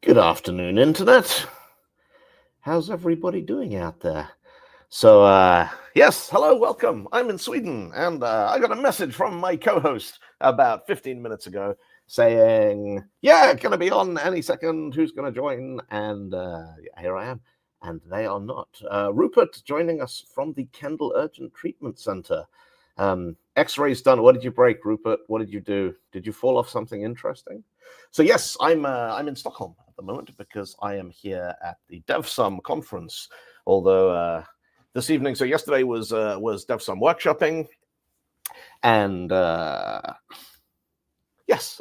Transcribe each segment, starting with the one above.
Good afternoon, Internet. How's everybody doing out there? So, yes, hello, welcome. I'm in Sweden, and I got a message from my co-host about 15 minutes ago saying, yeah, going to be on any second, who's going to join? And here I am. And they are not. Rupert joining us from the Kendall Urgent Treatment Center. X-rays done. What did you break, Rupert? What did you do? Did you fall off something interesting? So yes, I'm in Stockholm at the moment because I am here at the DevSum conference. Although this evening, so yesterday was DevSum workshopping, and yes.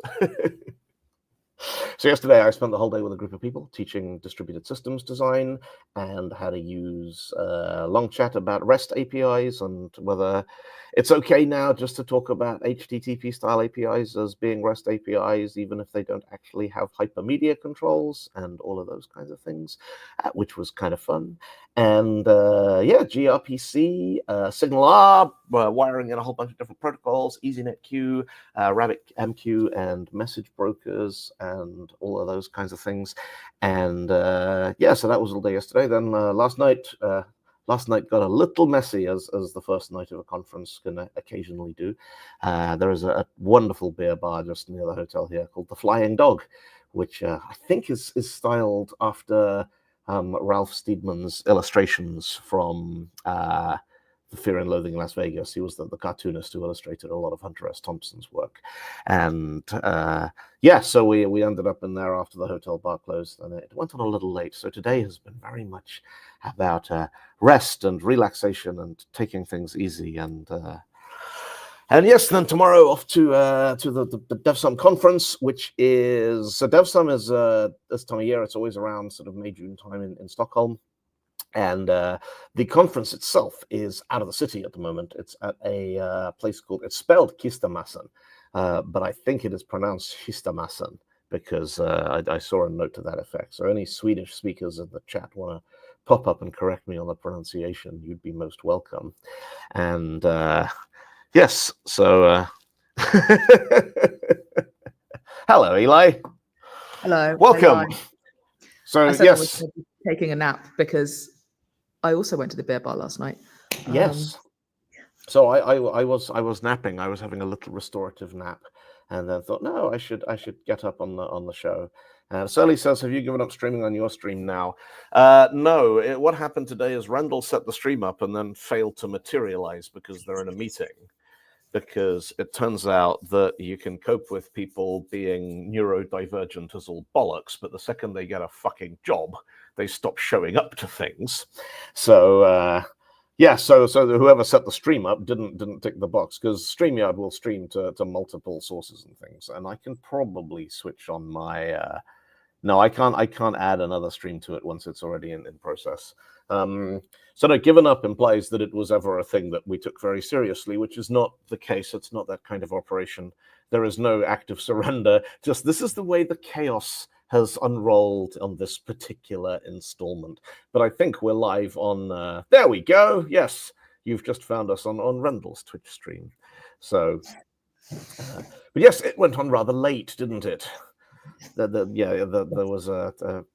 So yesterday I spent the whole day with a group of people teaching distributed systems design and how to use long chat about REST APIs and whether it's okay now just to talk about HTTP style APIs as being REST APIs, even if they don't actually have hypermedia controls and all of those kinds of things, which was kind of fun. And yeah, gRPC, SignalR, wiring in a whole bunch of different protocols, EasyNetQ, RabbitMQ, and message brokers, and all of those kinds of things. And yeah, so that was all day yesterday. Then last night got a little messy, as the first night of a conference can occasionally do. There is a wonderful beer bar just near the hotel here called the Flying Dog, which I think is styled after Ralph Steedman's illustrations from the Fear and Loathing in Las Vegas. He was the cartoonist who illustrated a lot of Hunter S. Thompson's work. And yeah, so we ended up in there after the hotel bar closed, and it went on a little late. So today has been very much about rest and relaxation and taking things easy. And yes, then tomorrow off to the DevSum conference, which is, so DevSum is this time of year, it's always around sort of May, June time in Stockholm. And the conference itself is out of the city at the moment. It's at a place called, it's spelled Kistamassen, but I think it is pronounced Kistamassen because I saw a note to that effect. So any Swedish speakers in the chat want to pop up and correct me on the pronunciation, you'd be most welcome. And yes, so hello, Eli. Hello. Welcome. So yes, I was taking a nap because I also went to the beer bar last night. Yes. So I was napping. I was having a little restorative nap, and then thought, no, I should get up on the show. Surly says, have you given up streaming on your stream now? No. What happened today is Rendell set the stream up and then failed to materialize because they're in a meeting. Because it turns out that you can cope with people being neurodivergent as all bollocks, but the second they get a fucking job, they stop showing up to things. So yeah, so whoever set the stream up didn't tick the box, because StreamYard will stream to multiple sources and things, and I can probably switch on my no, I can't add another stream to it once it's already in process. So no, given up implies that it was ever a thing that we took very seriously, which is not the case. It's not that kind of operation. There is no active surrender. Just this is the way the chaos has unrolled on this particular installment. But I think we're live on, there we go. Yes, you've just found us on Rendell's Twitch stream. So, but yes, it went on rather late, didn't it? There was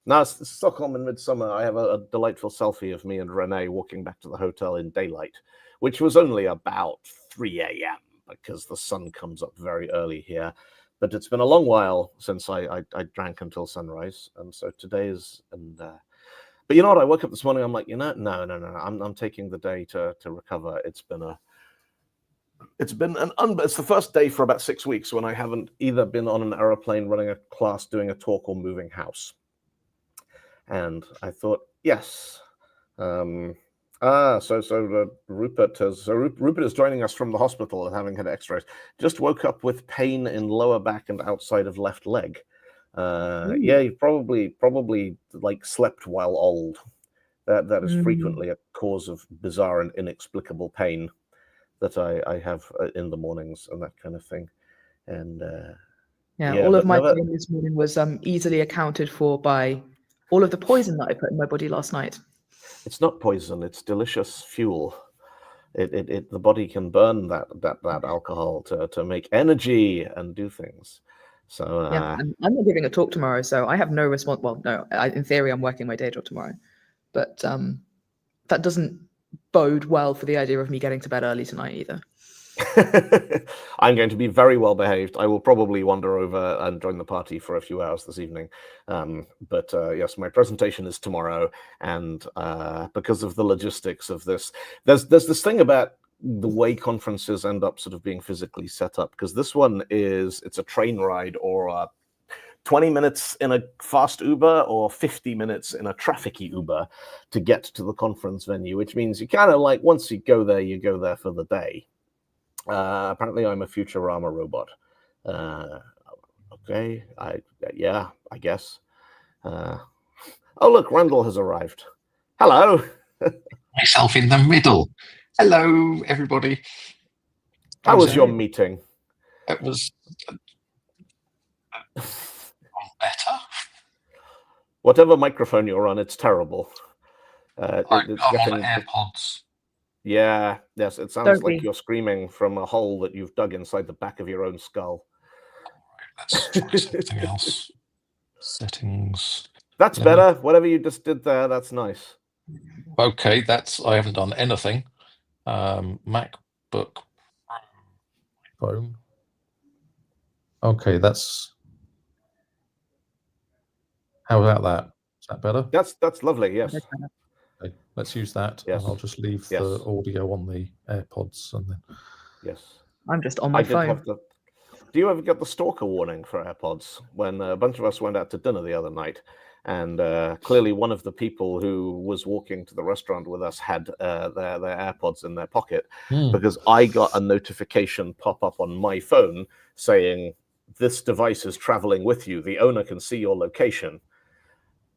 now it's Stockholm in midsummer. I have a delightful selfie of me and Renee walking back to the hotel in daylight, which was only about 3 a.m. because the sun comes up very early here. But it's been a long while since I drank until sunrise, and so today is. And but you know what? I woke up this morning. I'm like, no. I'm taking the day to recover. It's the first day for about 6 weeks when I haven't either been on an aeroplane, running a class, doing a talk, or moving house. And I thought, yes. So Rupert is joining us from the hospital and having had X-rays. Just woke up with pain in lower back and outside of left leg. Yeah, you probably like slept while old. That is frequently a cause of bizarre and inexplicable pain that I have in the mornings and that kind of thing. And yeah, all of my pain this morning was easily accounted for by all of the poison that I put in my body last night. It's not poison; it's delicious fuel. The body can burn that alcohol to make energy and do things. So yeah, I'm not giving a talk tomorrow, so I have no response. Well, no, in theory, I'm working my day job tomorrow, but that doesn't bode well for the idea of me getting to bed early tonight either. I'm going to be very well behaved. I will probably wander over and join the party for a few hours this evening. But yes, my presentation is tomorrow, and because of the logistics of this, there's this thing about the way conferences end up sort of being physically set up, because this one it's a train ride or 20 minutes in a fast Uber or 50 minutes in a trafficy Uber to get to the conference venue, which means you kind of like, once you go there for the day. Apparently I'm a Futurama robot. Okay, I guess. Oh, look, Randall has arrived. Hello. Myself in the middle. Hello, everybody. How was your meeting? It was better. Whatever microphone you're on, it's terrible. I'm on AirPods. Yeah, yes, it sounds like you're screaming from a hole that you've dug inside the back of your own skull. All right, let's try something else. Settings. That's better. Whatever you just did there, that's nice. Okay, I haven't done anything. MacBook phone. Okay, how about that? Is that better? That's lovely, yes. Okay, let's use that. Yes. And I'll just leave the audio on the AirPods and then. Yes. I'm just on my phone. Do you ever get the stalker warning for AirPods? When a bunch of us went out to dinner the other night, and clearly one of the people who was walking to the restaurant with us had their AirPods in their pocket, because I got a notification pop up on my phone saying, "This device is traveling with you. The owner can see your location,"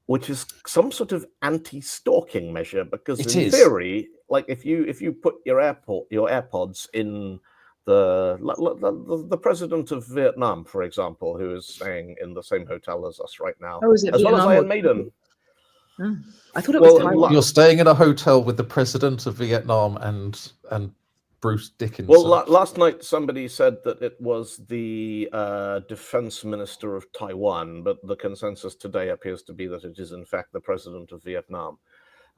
which is some sort of anti-stalking measure, because in theory, like if you put your AirPods in the president of Vietnam, for example, who is staying in the same hotel as us right now, as well as Iron Maiden. I thought it was Taiwan. You're staying in a hotel with the president of Vietnam and Bruce Dickinson. Well, last night somebody said that it was the defense minister of Taiwan, but the consensus today appears to be that it is in fact the president of Vietnam.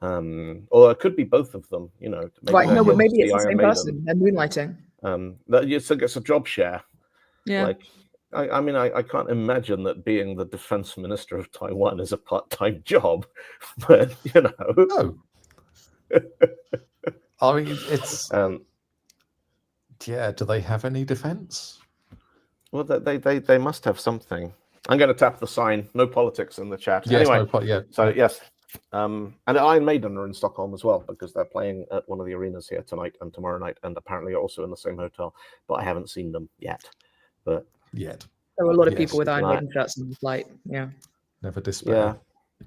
Or it could be both of them, you know. Right, no, but maybe it's the same person. They're moonlighting. It's a job share. Yeah. Like, I mean, I can't imagine that being the defense minister of Taiwan is a part-time job, but you know. No. I mean, it's. Yeah, do they have any defense? Well, they must have something. I'm going to tap the sign. No politics in the chat. Yes, anyway, so yes. And Iron Maiden are in Stockholm as well, because they're playing at one of the arenas here tonight and tomorrow night, and apparently also in the same hotel. But I haven't seen them yet. But there were a lot of people with Iron Maiden shirts on the flight. Yeah. Never despair. Yeah.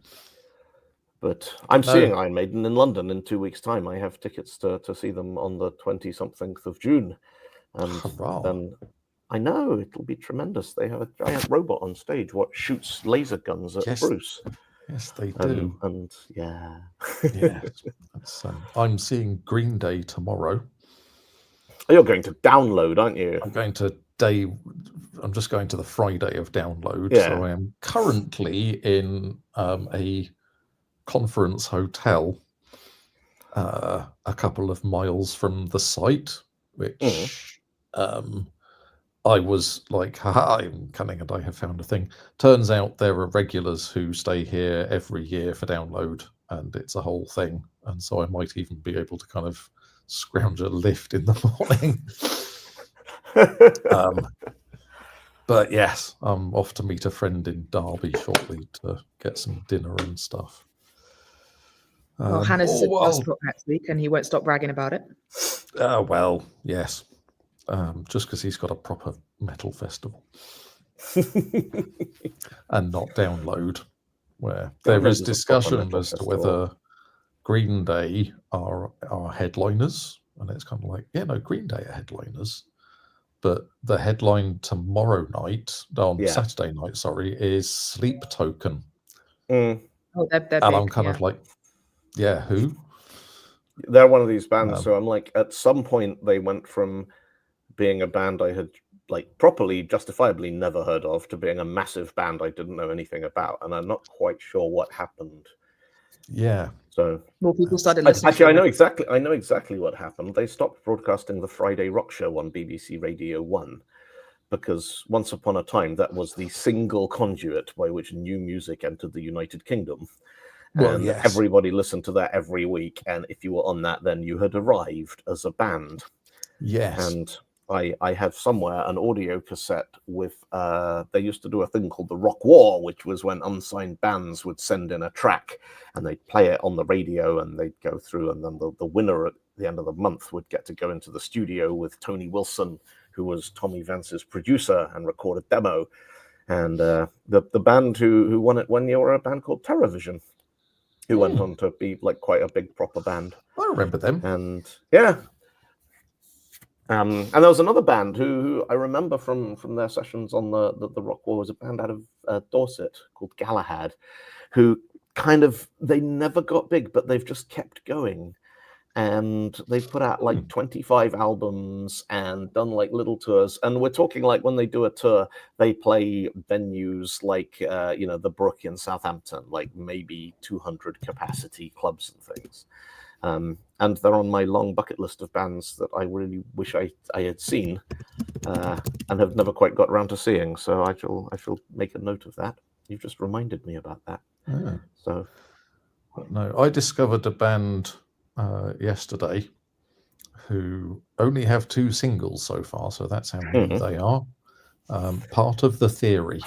But I'm seeing Iron Maiden in London in 2 weeks' time. I have tickets to see them on the 20-something of June. And I know, it'll be tremendous. They have a giant robot on stage what shoots laser guns at Bruce. Yes, they do. And yeah. I'm seeing Green Day tomorrow. Oh, you're going to download, aren't you? I'm just going to the Friday of download. Yeah. So I am currently in a conference hotel a couple of miles from the site, which I was like, haha, I'm cunning and I have found a thing. Turns out there are regulars who stay here every year for download, and it's a whole thing. And so I might even be able to kind of scrounge a lift in the morning. But yes, I'm off to meet a friend in Derby shortly to get some dinner and stuff. Well, Hannah's just next week, and he won't stop bragging about it. Well, yes. Just because he's got a proper metal festival and not download, where there is discussion as to whether Green Day are headliners, and it's kind of like, Green Day are headliners, but the headline tomorrow night, Saturday night, is Sleep Token. Oh, they're big, and I'm kind of like, who? They're one of these bands. So I'm like, at some point they went from being a band I had like properly, justifiably never heard of, to being a massive band I didn't know anything about, and I'm not quite sure what happened. Yeah. So Well, people started listening. actually, I know exactly what happened. They stopped broadcasting the Friday Rock Show on BBC Radio 1 because once upon a time that was the single conduit by which new music entered the United Kingdom. Well, And yes. everybody listened to that every week, and if you were on that, then you had arrived as a band. Yes. And I have somewhere an audio cassette with, they used to do a thing called the Rock War, which was when unsigned bands would send in a track and they'd play it on the radio and they'd go through, and then the winner at the end of the month would get to go into the studio with Tony Wilson, who was Tommy Vance's producer, and record a demo. And the band who won it one year were a band called TerraVision, who went on to be like quite a big proper band. I remember them. And yeah. And there was another band who I remember from their sessions on the Rock War, was a band out of Dorset called Galahad, who kind of, they never got big, but they've just kept going. And they've put out like 25 albums and done like little tours. And we're talking like when they do a tour, they play venues like, the Brook in Southampton, like maybe 200 capacity clubs and things. And they're on my long bucket list of bands that I really wish I had seen and have never quite got around to seeing. So I shall make a note of that. You've just reminded me about that. Yeah. So, no, I discovered a band yesterday who only have 2 singles so far, so that's how new they are. Part of the Theory,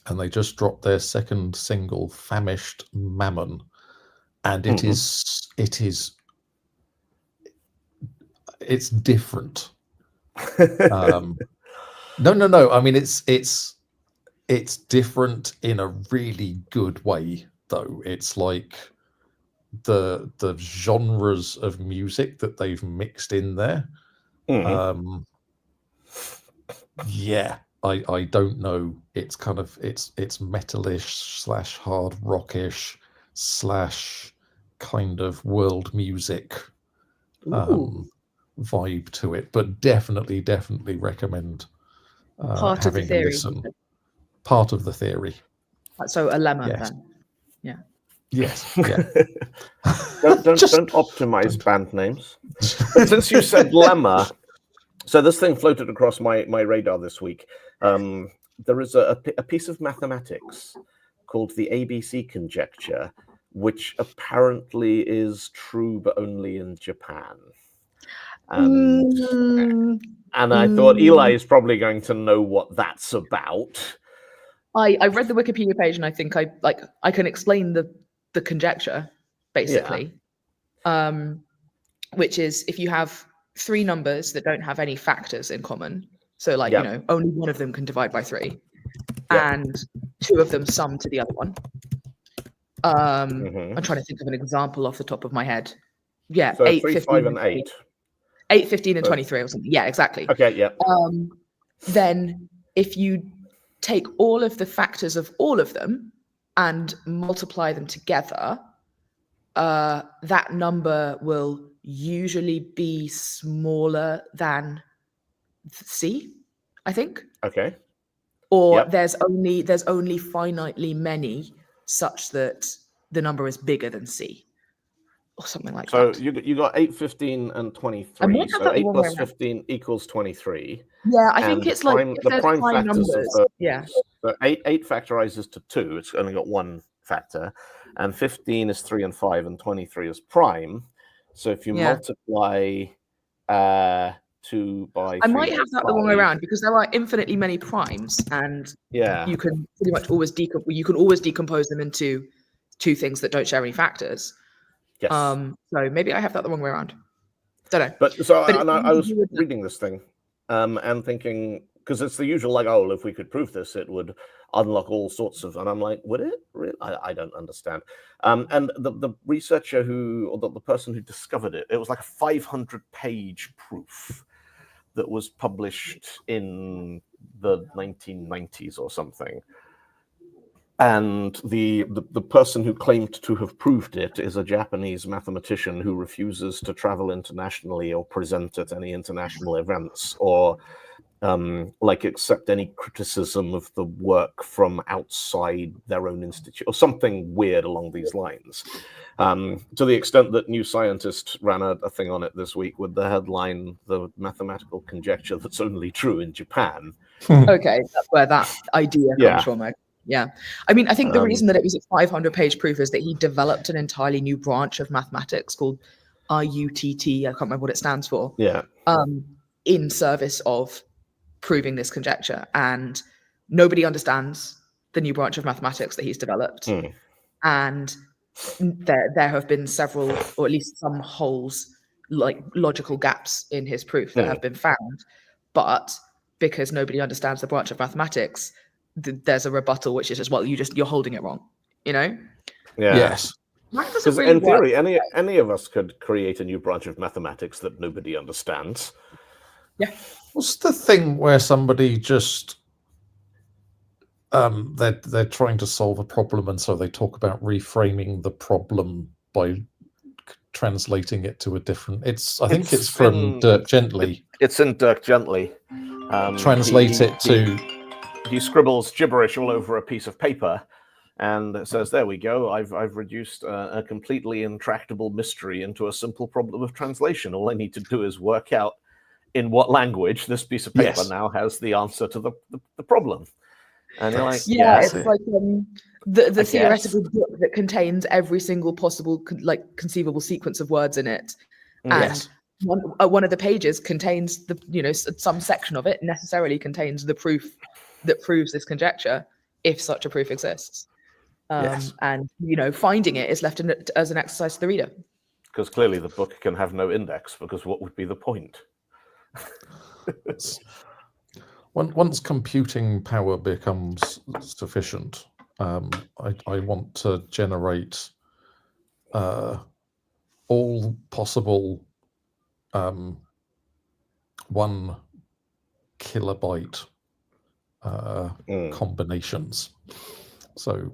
and they just dropped their second single, Famished Mammon, and it's different. No. I mean, it's different in a really good way, though. It's like the genres of music that they've mixed in there. Yeah, I don't know. It's kind of it's metalish / hard rockish / kind of world music vibe to it, but definitely recommend having a listen. Part of the Theory. So a lemma Yes. then. Yeah. Yes. Yeah. don't optimize band names. But since you said lemma, so this thing floated across my radar this week. There is a piece of mathematics called the ABC conjecture, which apparently is true, but only in Japan. And I thought Eli is probably going to know what that's about. I read the Wikipedia page, and I think I can explain the conjecture basically, which is if you have 3 numbers that don't have any factors in common, so like only one of them can divide by 3, and 2 of them sum to the other one. I'm trying to think of an example off the top of my head. Yeah, so 8, 3, 15, 5, and 8. 8, 15, and 23 or something. Yeah, exactly. Okay, yeah. Then if you take all of the factors of all of them and multiply them together, that number will usually be smaller than C, I think. Okay. Or there's only finitely many such that the number is bigger than C, or something like that. So you got 8, 15, and 23. So 8 plus 15 equals 23. Yeah, I think it's like the prime factors numbers. of those. Yeah. So 8 factorizes to 2. It's only got 1 factor, and 15 is 3 and 5, and 23 is prime. So if you multiply 2 by 3, I might have that the wrong way around, because there are infinitely many primes, and you can pretty much always decompose them into 2 things that don't share any factors. Yes. So maybe I have that the wrong way around. Don't know. But I was reading this thing and thinking, because it's the usual like, oh, if we could prove this, it would unlock all sorts of, and I'm like, would it really? I don't understand. And the researcher the person who discovered it was like a 500-page proof that was published in the 1990s or something. And the person who claimed to have proved it is a Japanese mathematician who refuses to travel internationally or present at any international events or accept any criticism of the work from outside their own institute or something weird along these lines. To the extent that New Scientist ran a thing on it this week with the headline, "The mathematical conjecture that's only true in Japan." Okay, that's where that idea comes from. Yeah. I mean, I think the reason that it was a 500-page proof is that he developed an entirely new branch of mathematics called RUTT. I can't remember what it stands for. Yeah. In service of proving this conjecture. And nobody understands the new branch of mathematics that he's developed. And there have been several, or at least some holes, like logical gaps in his proof that have been found. But because nobody understands the branch of mathematics, there's a rebuttal, which is just, well, you're holding it wrong, you know? Yeah. Yes. Because in theory, any of us could create a new branch of mathematics that nobody understands. Yeah. What's the thing where somebody just they're trying to solve a problem, and so they talk about reframing the problem by translating it to a different. I think it's from Dirk Gently. It's in Dirk Gently. Translate it to. He scribbles gibberish all over a piece of paper, and it says, "There we go. I've reduced a completely intractable mystery into a simple problem of translation. All I need to do is work out in what language this piece of paper now has the answer to the problem." And you're like, it's like the theoretical book that contains every single possible conceivable sequence of words in it, and one of the pages contains some section of it necessarily contains the proof that proves this conjecture, if such a proof exists. And finding it is left as an exercise to the reader. Because clearly the book can have no index, because what would be the point? Once computing power becomes sufficient, I want to generate all possible 1 kilobyte combinations. So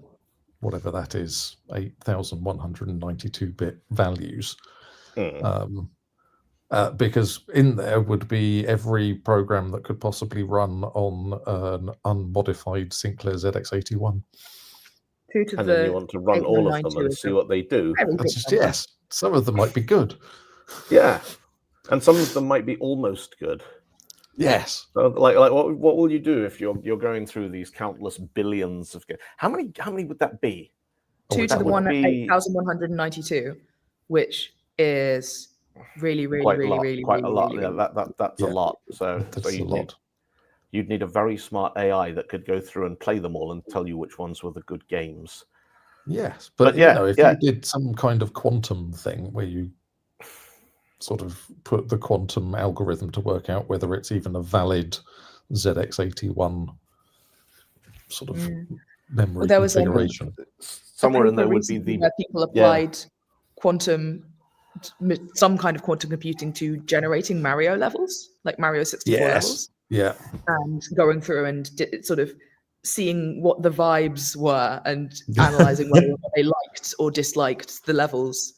whatever that is, 8,192-bit values. Because in there would be every program that could possibly run on an unmodified Sinclair ZX81. And then you want to run all of them and see what they do. Yes, some of them might be good. Yeah, and some of them might be almost good. Yes. So, what will you do if you're going through these countless billions of? How many would that be? 2 to the 8,192, which is really quite a lot. Really, that's a lot. So you'd need a very smart AI that could go through and play them all and tell you which ones were the good games. Yes, but if you did some kind of quantum thing where you sort of put the quantum algorithm to work out whether it's even a valid ZX81 sort of memory configuration. Somewhere in there would be where people applied some kind of quantum computing to generating Mario levels, like Mario 64 levels. Yeah. And going through and sort of seeing what the vibes were and analyzing whether they liked or disliked the levels.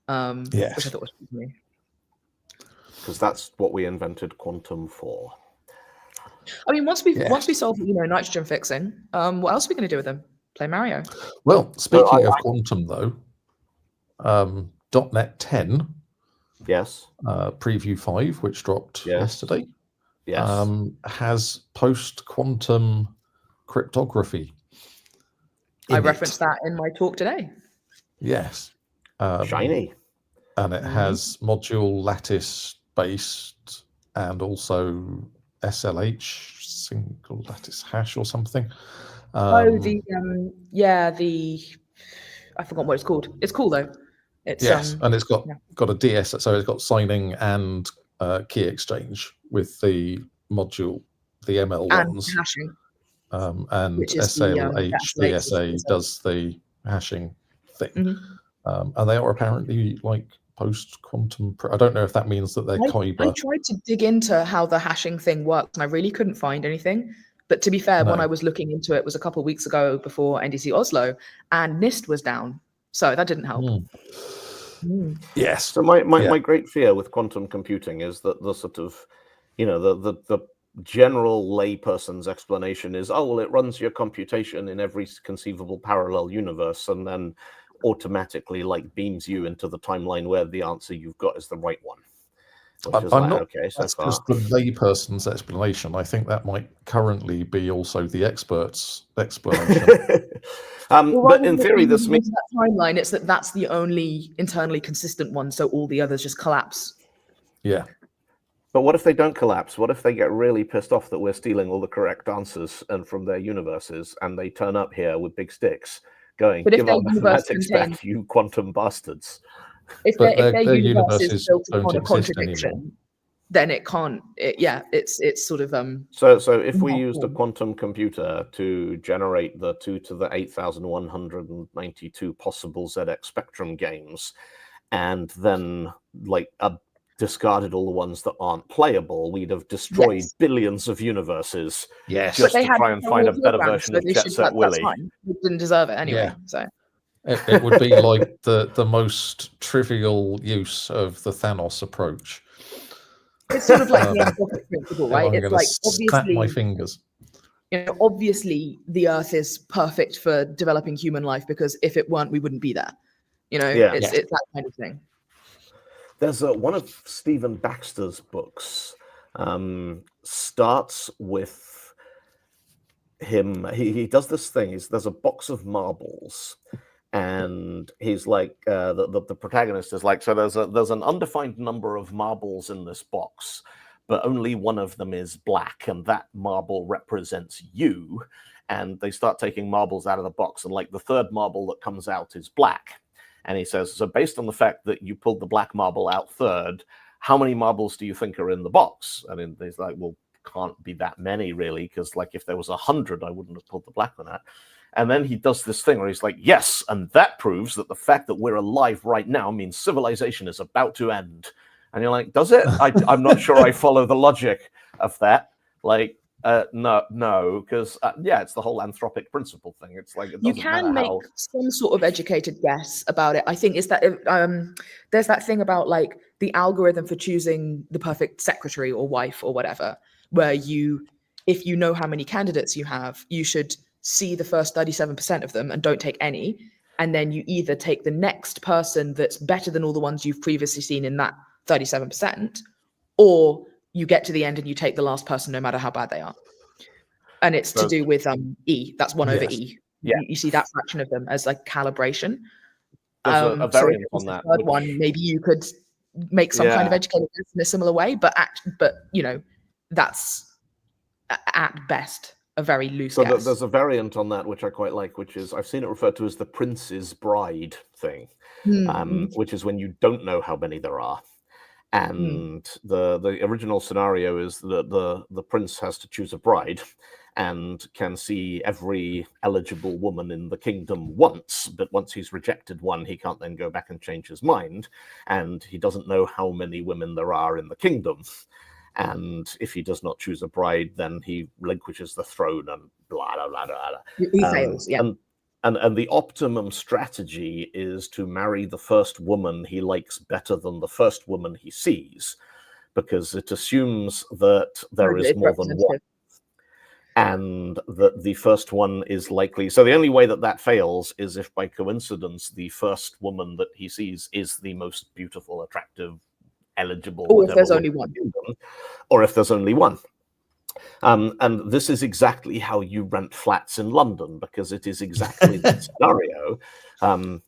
Which I thought was me. Because that's what we invented quantum for. I mean, once we solve nitrogen fixing, what else are we going to do with them? Play Mario. Well, speaking of quantum though, .NET 10, preview 5, which dropped yesterday, has post-quantum cryptography. I referenced that in my talk today. Yes. Shiny. And it has module lattice based and also SLH, single lattice hash or something. I forgot what it's called. It's cool though. It's and it's got a DS, so it's got signing and key exchange with the module, the ML ones, and hashing. And SLH DSA does the hashing thing. And they are apparently like post-quantum. I don't know if that means that they're Kyber. I tried to dig into how the hashing thing works, and I really couldn't find anything. But to be fair, No. when I was looking into it was a couple of weeks ago before NDC Oslo, and NIST was down, so that didn't help. Yes. So my great fear with quantum computing is that the sort of, the general layperson's explanation is, oh, well, it runs your computation in every conceivable parallel universe and then automatically beams you into the timeline where the answer you've got is the right one. I'm not okay so far. Just the layperson's explanation. I think that might currently be also the expert's explanation. But in theory, this means that timeline. It's that's the only internally consistent one, so all the others just collapse. Yeah. But what if they don't collapse? What if they get really pissed off that we're stealing all the correct answers and from their universes, and they turn up here with big sticks, going, "Give our mathematics back, you quantum bastards." If their universe is built upon a contradiction, anymore. Then it can't. It's sort of So if we used a quantum computer to generate the 2 to the 8,192 possible ZX Spectrum games, and then discarded all the ones that aren't playable, we'd have destroyed billions of universes. Yes, just to try and find a better version of Jet Set Willy. We didn't deserve it anyway. So. It would be like the most trivial use of the Thanos approach. It's sort of like the anthropic principle, right? I'm it's like snap my fingers. Obviously the Earth is perfect for developing human life because if it weren't, we wouldn't be there. It's that kind of thing. There's one of Stephen Baxter's books starts with him. He does this thing. There's a box of marbles. And he's like, the protagonist is like, so there's an undefined number of marbles in this box, but only one of them is black, and that marble represents you. And they start taking marbles out of the box, and the third marble that comes out is black. And he says, so based on the fact that you pulled the black marble out third, how many marbles do you think are in the box? And he's like, well, can't be that many really, because if there was 100, I wouldn't have pulled the black one out. And then he does this thing where he's like, yes, and that proves that the fact that we're alive right now means civilization is about to end. And you're like, does it? I'm not sure I follow the logic of that. No, because it's the whole anthropic principle thing. It's like it you can make some sort of educated guess about it. I think it's that there's that thing about the algorithm for choosing the perfect secretary or wife or whatever, where if you know how many candidates you have, you should see the first 37% of them and don't take any, and then you either take the next person that's better than all the ones you've previously seen in that 37%, or you get to the end and you take the last person no matter how bad they are. And it's to do with E. That's 1 over E. Yeah. You see that fraction of them as calibration. There's a variant on that. Third one, maybe you could make some kind of educated guess in a similar way, but that's at best a very loose guess. There's a variant on that which I quite like, which is I've seen it referred to as the Prince's Bride thing, which is when you don't know how many there are, and the original scenario is that the prince has to choose a bride and can see every eligible woman in the kingdom once, but once he's rejected one, he can't then go back and change his mind, and he doesn't know how many women there are in the kingdom. And if he does not choose a bride, then he relinquishes the throne and blah, blah, blah, blah. He fails, yeah. And the optimum strategy is to marry the first woman he likes better than the first woman he sees, because it assumes that there is more than one. And that the first one is likely. So the only way that fails is if by coincidence, the first woman that he sees is the most beautiful, attractive, eligible, or if there's only one, or if there's only one. And this is exactly how you rent flats in London, because it is exactly that scenario.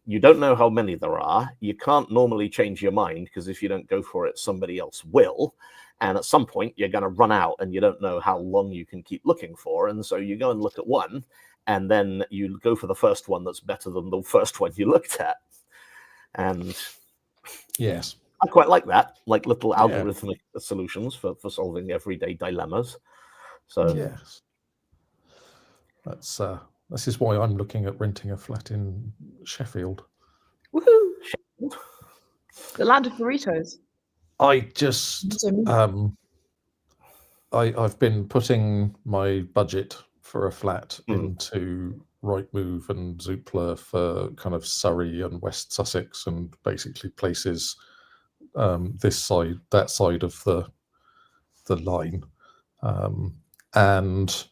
You don't know how many there are. You can't normally change your mind, because if you don't go for it, somebody else will. And at some point, you're going to run out, and you don't know how long you can keep looking for. And so you go and look at one, and then you go for the first one that's better than the first one you looked at. And yes, I quite like that, like little algorithmic solutions for solving everyday dilemmas. So yes, that's this is why I'm looking at renting a flat in Sheffield. Woohoo! Sheffield, the land of burritos. I just I've been putting my budget for a flat into Rightmove and Zoopla for kind of Surrey and West Sussex and basically places this side, that side of the line, and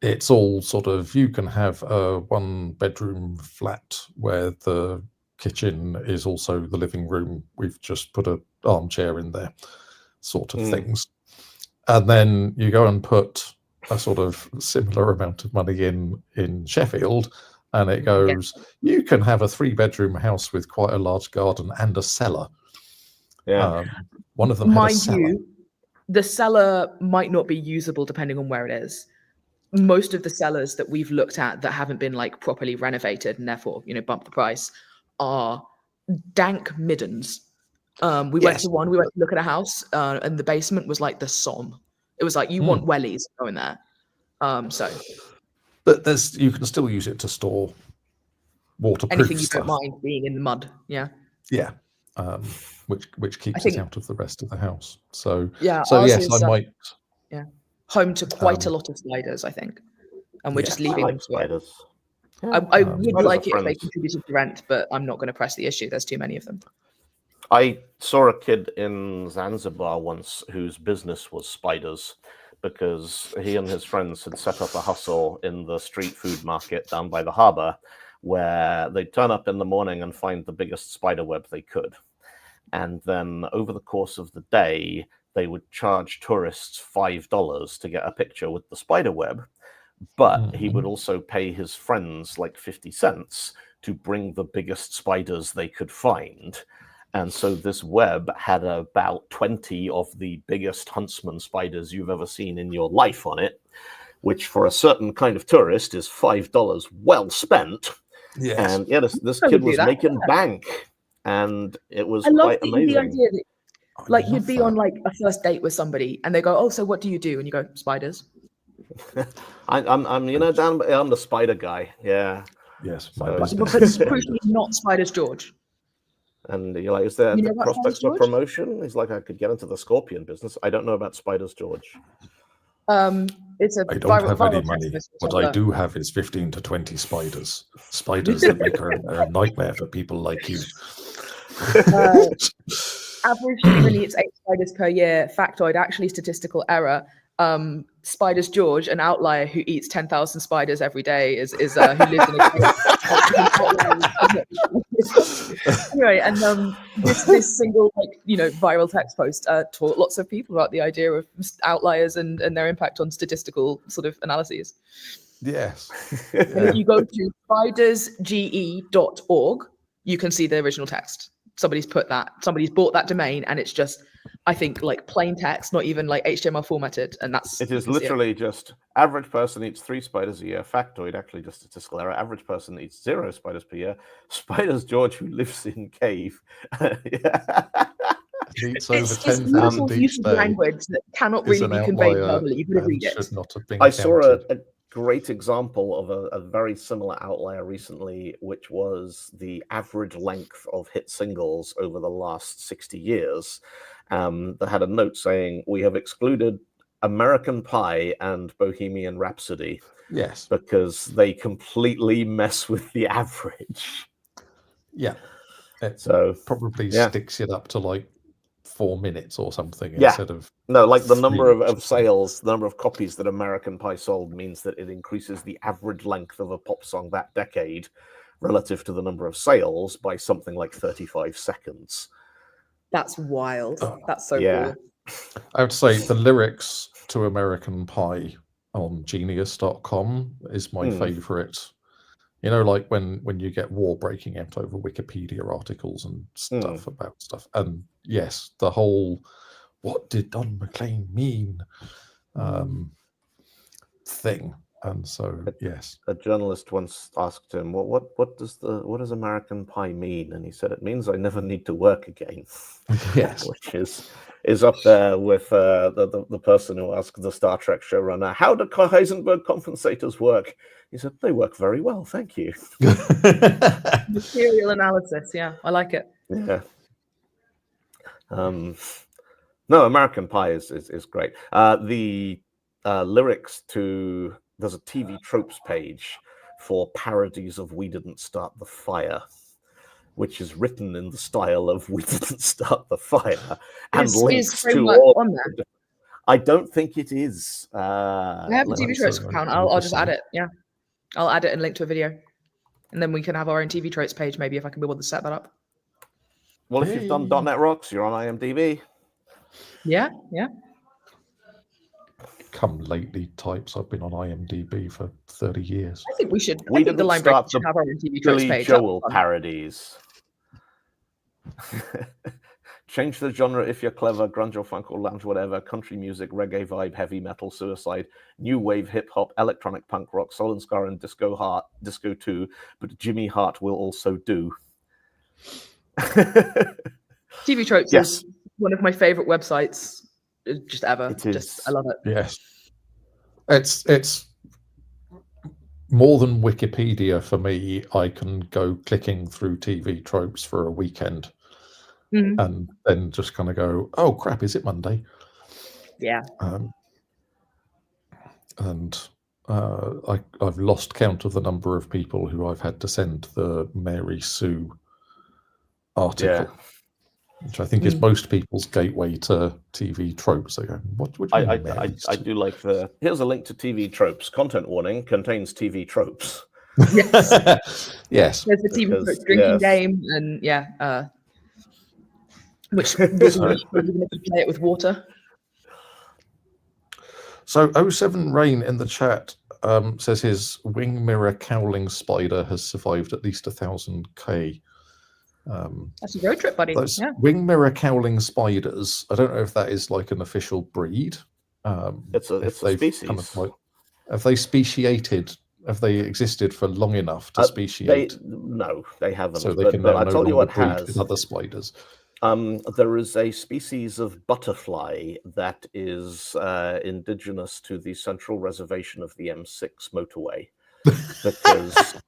it's all sort of, you can have a 1-bedroom flat where the kitchen is also the living room. We've just put an armchair in there, sort of things. And then you go and put a sort of similar amount of money in Sheffield, and it goes, you can have a 3-bedroom house with quite a large garden and a cellar. Yeah. One of them had a cellar. Mind you, the cellar might not be usable depending on where it is. Most of the cellars that we've looked at that haven't been like properly renovated and therefore, bump the price, are dank middens. We went to look at a house, and the basement was like the Somme. It was like, you want wellies going there. But you can still use it to store waterproof anything you stuff. don't mind being in the mud. Yeah. Yeah. Which keeps it out of the rest of the house. So yes, I might. Yeah. Home to quite a lot of spiders, I think, and we're just leaving them. Spiders. I would like it if they contributed to rent, but I'm not going to press the issue. There's too many of them. I saw a kid in Zanzibar once whose business was spiders, because he and his friends had set up a hustle in the street food market down by the harbour, where they'd turn up in the morning and find the biggest spider web they could. And then over the course of the day, they would charge tourists $5 to get a picture with the spider web. But he would also pay his friends like 50 cents to bring the biggest spiders they could find. And so this web had about 20 of the biggest huntsman spiders you've ever seen in your life on it, which for a certain kind of tourist is $5 well spent. Yes. And this kid was making bank, and it was quite amazing. The idea that, like, you'd be on like a first date with somebody, and they go, "Oh, so what do you do?" And you go, "Spiders." I'm the spider guy. Yeah. Yes. But crucially not Spiders George. And you're like, is there prospects for promotion? He's like, I could get into the scorpion business. I don't know about Spiders George. It's a I don't have any money. What I do have is 15 to 20 spiders. Spiders that make a nightmare for people like you. Average human eats 8 spiders per year. Factoid, actually statistical error. Spiders George, an outlier who eats 10,000 spiders every day, is who lives in a anyway. And this single viral text post taught lots of people about the idea of outliers and their impact on statistical sort of analyses. Yes. And if you go to spidersge.org, you can see the original text. Somebody's bought that domain, and it's just, I think, like plain text, not even like HTML formatted, and it is literally just average person eats 3 spiders a year. Factoid, actually just statistical error. Average person eats 0 spiders per year. Spiders George, who lives in cave. Eats over 10,000 each day. Language that cannot really be conveyed verbally. You could read it. Should not have been I saw a great example of a very similar outlier recently, which was the average length of hit singles over the last 60 years. That had a note saying, we have excluded American Pie and Bohemian Rhapsody. Yes. Because they completely mess with the average. Yeah. It probably sticks it up to like 4 minutes or something instead of the number of sales, the number of copies that American Pie sold means that it increases the average length of a pop song that decade relative to the number of sales by something like 35 seconds. That's wild. That's so cool. I would say the lyrics to American Pie on genius.com is my favorite. You know, like when you get war breaking out over Wikipedia articles and stuff about stuff. And yes, the whole "what did Don McLean mean" thing. And so yes. A journalist once asked him, what does American Pie mean? And he said, it means I never need to work again. Yes. Which is up there with the person who asked the Star Trek showrunner, how do Heisenberg compensators work? He said, they work very well, thank you. Material analysis, yeah, I like it. Yeah. No, American Pie is great. The lyrics to there's a TV tropes page for parodies of "We Didn't Start the Fire," which is written in the style of "We Didn't Start the Fire" and links to all. On there? I don't think it is. I have a TV Tropes account. I'll just add it. Yeah, I'll add it and link to a video, and then we can have our own TV Tropes page. Maybe if I can be able to set that up. Well, if you've done .NET Rocks, you're on IMDb. Yeah. Come lately types. I've been on IMDb for 30 years. I think we should. We I think the didn't Line start Breakers should the have our own TV Tropes Billy page. Joel parodies. Change the genre if you're clever, grunge or funk or lounge, whatever, country music, reggae vibe, heavy metal, suicide, new wave, hip hop, electronic punk rock, soul and ska and disco too, but Jimmy Hart will also do. TV Tropes is one of my favorite websites just ever. I love it. Yes. It's more than Wikipedia for me. I can go clicking through TV Tropes for a weekend. And then just kind of go, oh crap, is it Monday? Yeah. I've lost count of the number of people who I've had to send the Mary Sue article, which I think is most people's gateway to TV Tropes. They go, what do you mean, I do like here's a link to TV Tropes. Content warning, contains TV tropes. Yes. Yes. There's the TV Tropes drinking game and which was really going to play it with water. So 07 Rain in the chat says his wing mirror cowling spider has survived at least 1,000K. That's a road trip, buddy. Yeah. Wing mirror cowling spiders. I don't know if that is like an official breed. It's a species. Kind of like, have they speciated? Have they existed for long enough to speciate? No, they haven't. So they can now I'll tell you what breed has with other spiders. There is a species of butterfly that is indigenous to the central reservation of the M6 motorway, because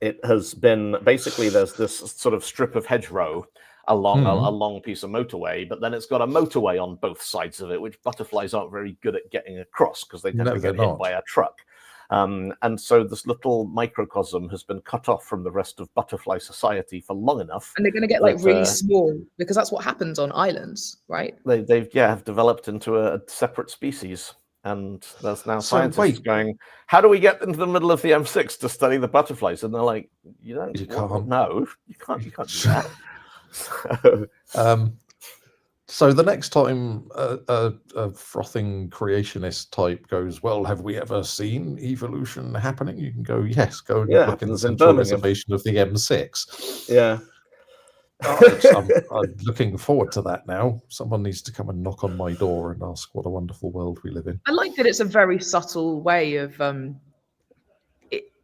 it has been basically there's this sort of strip of hedgerow along a long piece of motorway, but then it's got a motorway on both sides of it, which butterflies aren't very good at getting across because they tend to get hit by a truck. And so this little microcosm has been cut off from the rest of butterfly society for long enough. And they're going to get like really small, because that's what happens on islands, right? They've developed into a separate species. And there's now scientists going, how do we get into the middle of the M6 to study the butterflies? And they're like, you can't. No, you can't do that. So the next time a frothing creationist type goes, well, have we ever seen evolution happening? You can go, yes, go and look in the central reservation of the M6. Yeah. I'm looking forward to that now. Someone needs to come and knock on my door and ask what a wonderful world we live in. I like that it's a very subtle way of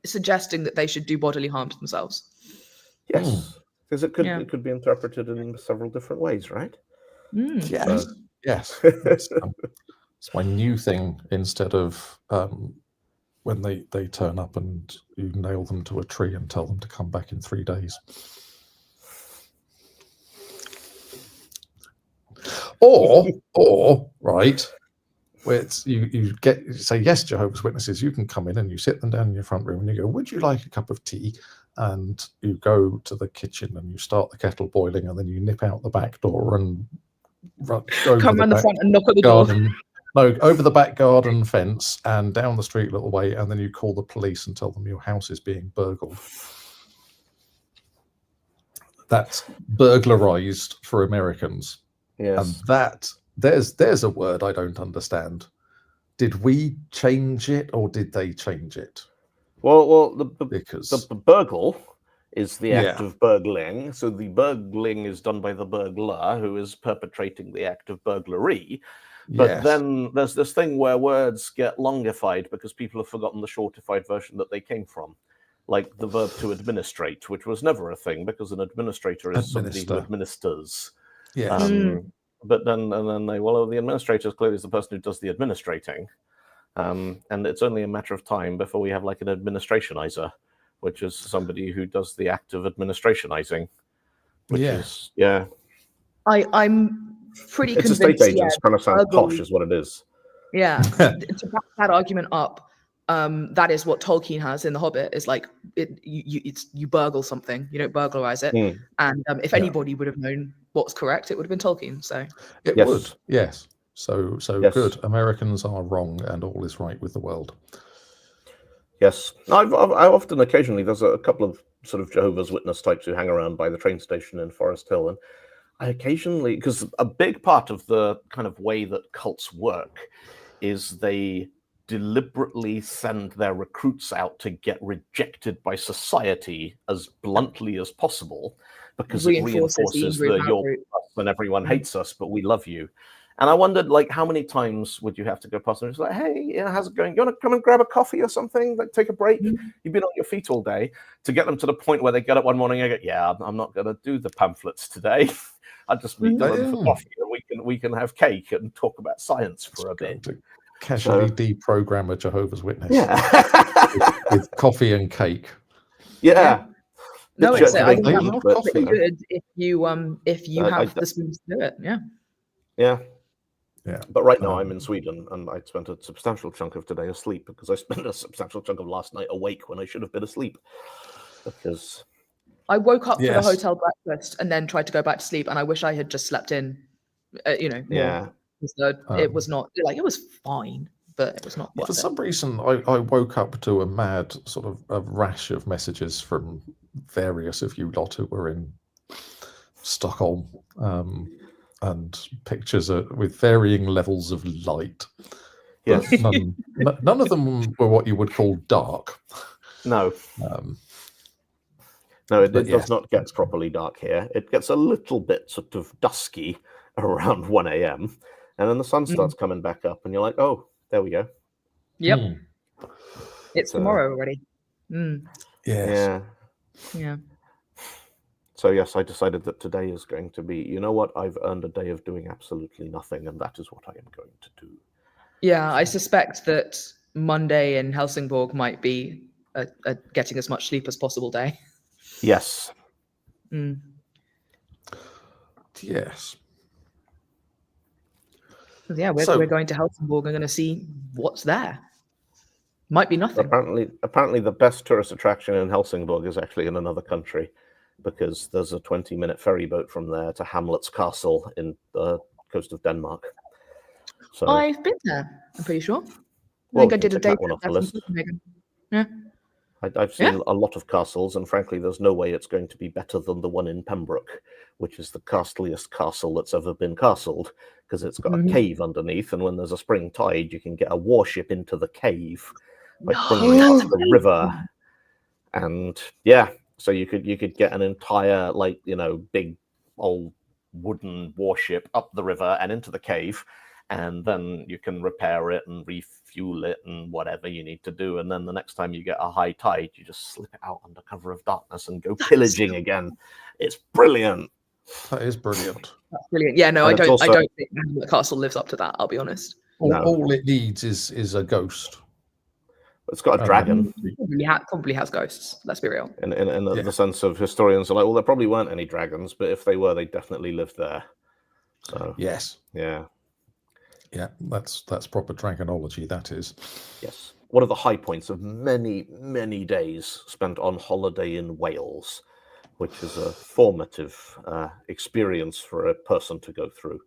suggesting that they should do bodily harm to themselves. Yes, because it could be interpreted in several different ways, right? Yes, yes. It's my new thing. Instead of when they turn up and you nail them to a tree and tell them to come back in 3 days. Or right, where you say, yes, Jehovah's Witnesses, you can come in and you sit them down in your front room and you go, would you like a cup of tea? And you go to the kitchen and you start the kettle boiling and then you nip out the back door and come around the front and knock at the door. No, over the back garden fence and down the street a little way, and then you call the police and tell them your house is being burgled. That's burglarized for Americans. Yes. And that there's a word I don't understand. Did we change it or did they change it? Well, the burgle is the act of burgling. So the burgling is done by the burglar who is perpetrating the act of burglary. But then there's this thing where words get longified because people have forgotten the shortified version that they came from. Like the verb to administrate, which was never a thing because an administrator is somebody who administers. Yes. But then the administrator clearly is the person who does the administrating. And it's only a matter of time before we have like an administrationizer, which is somebody who does the act of administrationizing. Which is, I'm pretty It's convinced. estate agents trying to sound burglary- posh is what it is. Yeah, to back that argument up, that is what Tolkien has in The Hobbit. Is like you burgle something, you don't burglarize it. And if anybody would have known what's correct, it would have been Tolkien. So it Yes. would, yes. So Yes. good. Americans are wrong, and all is right with the world. Yes, I often, occasionally, there's a couple of sort of Jehovah's Witness types who hang around by the train station in Forest Hill, and I occasionally, because a big part of the kind of way that cults work is they deliberately send their recruits out to get rejected by society as bluntly as possible, because it reinforces the you're us and everyone hates us, but we love you. And I wondered, like, how many times would you have to go past them? It's like, hey, how's it going? You want to come and grab a coffee or something? Like, take a break? You've been on your feet all day. To get them to the point where they get up one morning and go, yeah, I'm not going to do the pamphlets today. I'll just meet them for coffee, and we can have cake and talk about science for a bit. To casually deprogram a Jehovah's Witness. Yeah. with coffee and cake. Yeah. No, The it's church I big think they thing, love but, coffee. pretty good if you have the spoons to do it. Yeah. Yeah. Yeah. But right now I'm in Sweden, and I spent a substantial chunk of today asleep because I spent a substantial chunk of last night awake when I should have been asleep. Because I woke up for the Yes. hotel breakfast and then tried to go back to sleep, and I wish I had just slept in. More. yeah, So it was not like, it was fine, but it was not. For some reason, I woke up to a mad sort of a rash of messages from various of you lot who were in Stockholm, and pictures with varying levels of light. yes, None of them were what you would call dark. no. No, it but does yes. not get properly dark here. It gets a little bit sort of dusky around 1 a.m. and then the sun starts coming back up, and you're like, oh, there we go. Yep. Mm. It's tomorrow already. Yes. Yeah. So yes, I decided that today is going to be, you know what, I've earned a day of doing absolutely nothing, and that is what I am going to do. Yeah, I suspect that Monday in Helsingborg might be a getting as much sleep as possible day. Yes. Yes. Yeah, we're going to Helsingborg and going to see what's there. Might be nothing. Apparently the best tourist attraction in Helsingborg is actually in another country, because there's a 20-minute ferry boat from there to Hamlet's castle in the coast of Denmark. So I've been there, I'm pretty sure. I well, think I did a tick day that one off the list. Yeah. I've seen a lot of castles, and frankly, there's no way it's going to be better than the one in Pembroke, which is the castliest castle that's ever been castled, because it's got a cave underneath, and when there's a spring tide, you can get a warship into the cave by bringing it up the river. And yeah, so you could get an entire, like, big old wooden warship up the river and into the cave, and then you can repair it and refuel it and whatever you need to do. And then the next time you get a high tide, you just slip it out under cover of darkness and go pillaging again. It's brilliant. That is brilliant. That's brilliant. Yeah, no, And I it's don't also- think the castle lives up to that, I'll be honest. All it needs is a ghost. It's got a dragon. Probably has ghosts, let's be real. In the sense of historians are like, well, there probably weren't any dragons, but if they were, they definitely lived there. So Yes. yeah. Yeah, that's proper dragonology, that is. Yes. One of the high points of many, many days spent on holiday in Wales, which is a formative experience for a person to go through.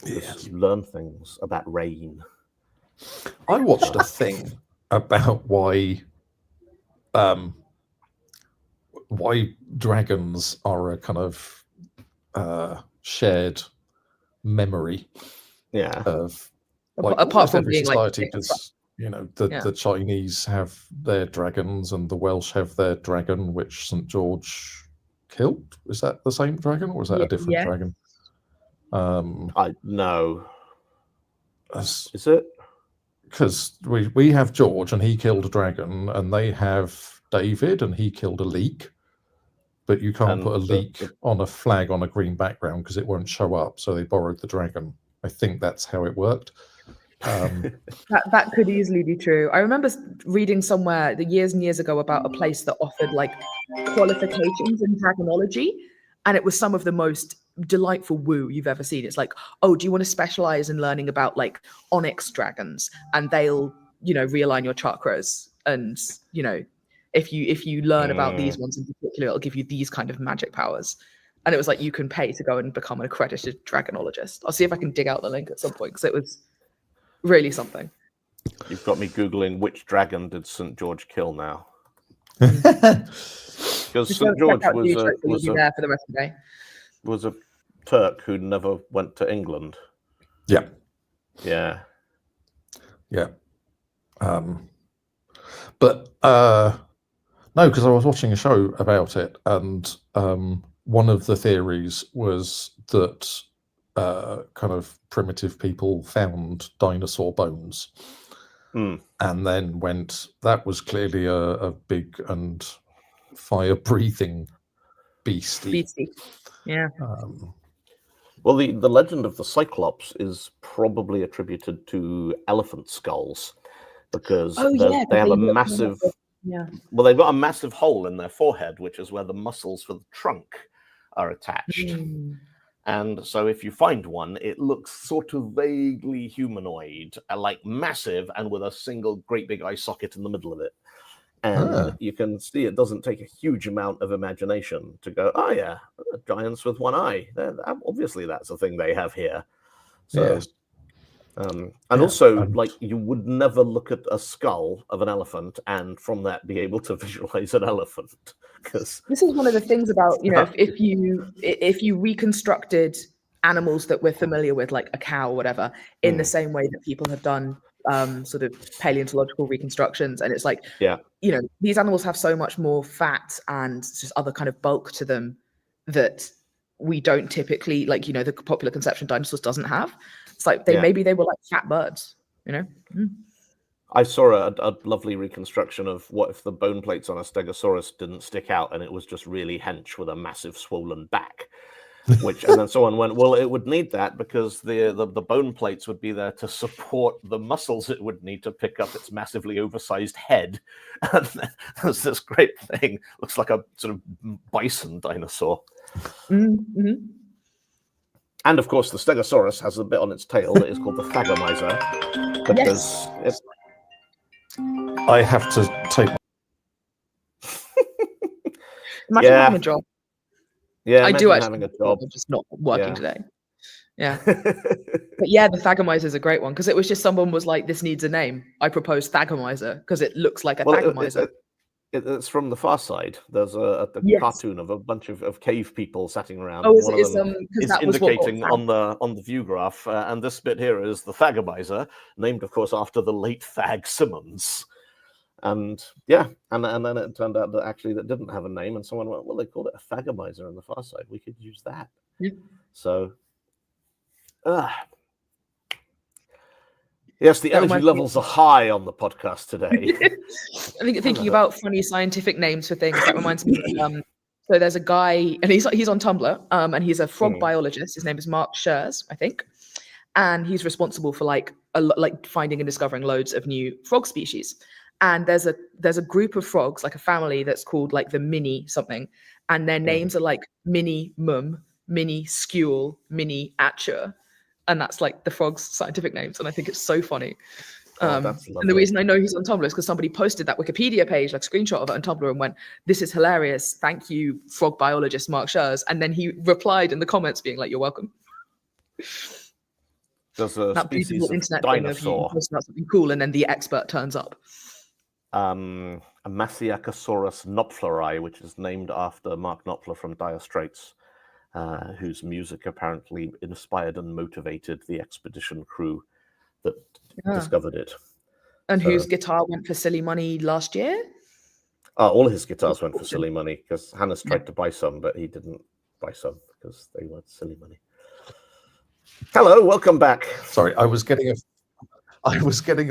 Yes. You learn things about rain. I watched a thing about why dragons are a kind of shared memory. Yeah. Of apart from being society, like, because the Chinese have their dragons and the Welsh have their dragon, which St. George killed. Is that the same dragon, or is that a different dragon? I know. Is it? Because we have George and he killed a dragon, and they have David and he killed a leek. But you can't put a leek on a flag on a green background because it won't show up. So they borrowed the dragon. I think that's how it worked. That could easily be true. I remember reading somewhere years and years ago about a place that offered like qualifications in dragonology, and it was some of the most delightful woo you've ever seen. It's like, oh, do you want to specialize in learning about like onyx dragons, and they'll, you know, realign your chakras, and, you know, if you learn about these ones in particular, it'll give you these kind of magic powers. And it was like, you can pay to go and become an accredited dragonologist. I'll see if I can dig out the link at some point, because it was really something. You've got me Googling which dragon did St. George kill now. Because St. George was a Turk who never went to England. Yeah. Yeah. Yeah. But no, because I was watching a show about it, and one of the theories was that kind of primitive people found dinosaur bones and then went, that was clearly a big and fire-breathing beastie. Yeah. Well, the legend of the Cyclops is probably attributed to elephant skulls, because they have a massive... Well, they've got a massive hole in their forehead, which is where the muscles for the trunk are attached. And so if you find one, it looks sort of vaguely humanoid, like massive, and with a single great big eye socket in the middle of it. And you can see it doesn't take a huge amount of imagination to go, oh yeah, giants with one eye. Obviously that's a thing they have here. So, yes. And also, like, you would never look at a skull of an elephant and from that be able to visualize an elephant. Because this is one of the things about, you know, if you reconstructed animals that we're familiar with, like a cow or whatever, in the same way that people have done sort of paleontological reconstructions, and it's like, you know, these animals have so much more fat and just other kind of bulk to them that we don't typically, like, you know, the popular conception dinosaurs doesn't have. It's like maybe they were like fat birds, you know. I saw a lovely reconstruction of what if the bone plates on a Stegosaurus didn't stick out and it was just really hench with a massive swollen back. And then someone went, well, it would need that because the bone plates would be there to support the muscles it would need to pick up its massively oversized head. And there's this great thing, looks like a sort of bison dinosaur. And of course, the Stegosaurus has a bit on its tail that is called the Thagomizer, because I have to take. Imagine having a job. Yeah, I do actually having a job. I'm just not working today. Yeah. But yeah, the Thagomizer is a great one, because it was just someone was like, this needs a name. I proposed Thagomizer because it looks like a Thagomizer. It's from The Far Side. There's a cartoon of a bunch of cave people sitting around. Oh, one of them is indicating on the view graph, and this bit here is the Thagomizer, named, of course, after the late Thag Simmons. And and then it turned out that actually that didn't have a name, and someone went, well, they called it a Thagomizer on The Far Side. We could use that. So, yes, the energy levels are high on the podcast today. I think thinking about funny scientific names for things, that reminds me. So there's a guy, and he's on Tumblr, and he's a frog biologist. His name is Mark Schurz, I think, and he's responsible for like finding and discovering loads of new frog species. And there's a group of frogs, like a family, that's called like the Mini something, and their names are like Mini Mum, Mini Skule, Mini Atcher. And that's like the frog's scientific names. And I think it's so funny. And the reason I know he's on Tumblr is because somebody posted that Wikipedia page, like screenshot of it on Tumblr, and went, this is hilarious. Thank you, frog biologist Mark Schurz. And then he replied in the comments being like, you're welcome. There's a that species of internet dinosaur. Thing of you something cool and then the expert turns up. A Masiacosaurus knopfleri, which is named after Mark Knopfler from Dire Straits, whose music apparently inspired and motivated the expedition crew that discovered it. And whose guitar went for silly money last year? All his guitars went for silly money, because Hannes tried to buy some, but he didn't buy some because they weren't silly money. Hello, welcome back. Sorry, I was getting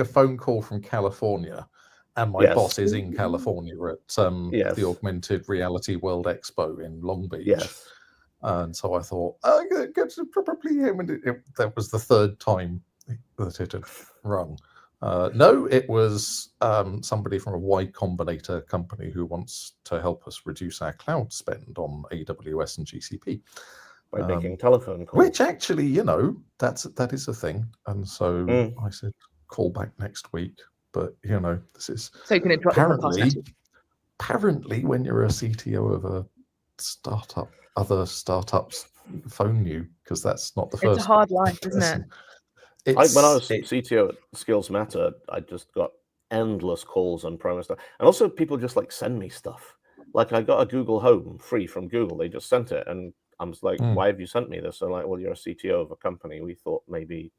a phone call from California, and my boss is in California at the Augmented Reality World Expo in Long Beach. Yes. And so I thought, probably him. And that was the third time that it had rung. No, it was somebody from a Y Combinator company who wants to help us reduce our cloud spend on AWS and GCP. by making telephone calls. Which actually, you know, that is a thing. And so I said, call back next week. But you know, this is So you can interrupt the podcast. Apparently, when you're a CTO of a startup, other startups phone you because that's not the first. It's a hard life, isn't it? When I was CTO at Skills Matter, I just got endless calls on promo stuff, and also people just like send me stuff. Like I got a Google Home free from Google; they just sent it, and I was like, "Why have you sent me this?" They're like, "Well, you're a CTO of a company. We thought maybe."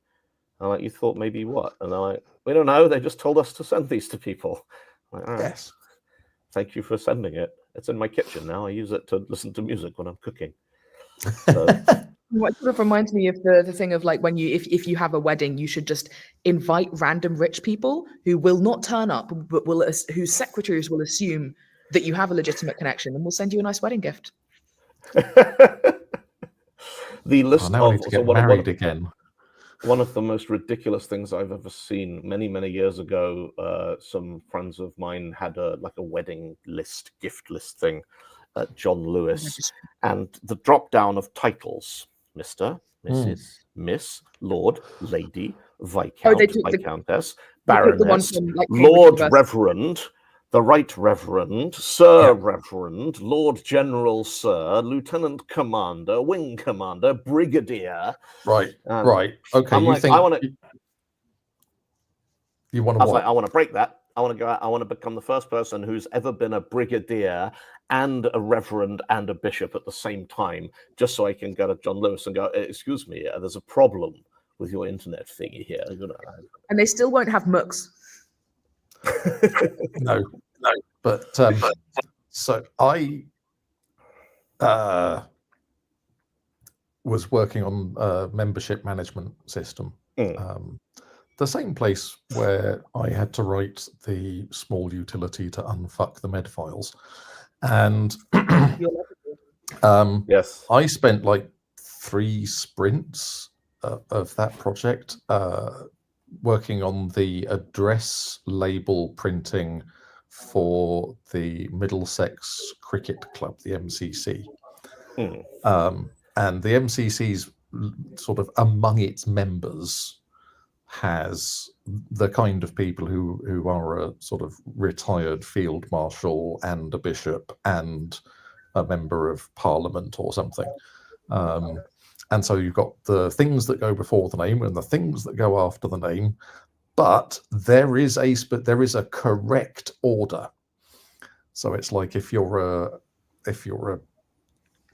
I'm like, "You thought maybe what?" And they're like, "We don't know. They just told us to send these to people." I'm like, all right. Yes. Thank you for sending it. It's in my kitchen now. I use it to listen to music when I'm cooking. So. What sort of reminds me of the thing of like when you if you have a wedding, you should just invite random rich people who will not turn up, but whose secretaries will assume that you have a legitimate connection and will send you a nice wedding gift. The list now I need to get married again. One of the most ridiculous things I've ever seen many years ago, some friends of mine had a wedding list, gift list thing at John Lewis, and the drop down of titles: Mr., Mrs., Miss, Lord, Lady, Viscount, Viscountess, Baroness, Lord Reverend, the Right Reverend, Sir Reverend, Lord General Sir, Lieutenant Commander, Wing Commander, Brigadier. Right, right. Okay, I'm like, I want to. You want to? I was like, I want to break that. I want to go out. I want to become the first person who's ever been a brigadier and a reverend and a bishop at the same time, just so I can go to John Lewis and go, "Excuse me, there's a problem with your internet thingy here." And they still won't have mooks. No. But so I was working on a membership management system. The same place where I had to write the small utility to unfuck the med files. And yes, I spent like 3 sprints of that project working on the address label printing for the Middlesex Cricket Club, the MCC. And the MCC's sort of among its members has the kind of people who are a sort of retired field marshal and a bishop and a member of parliament or something. And so you've got the things that go before the name and the things that go after the name, but there is a correct order. So it's like if you're a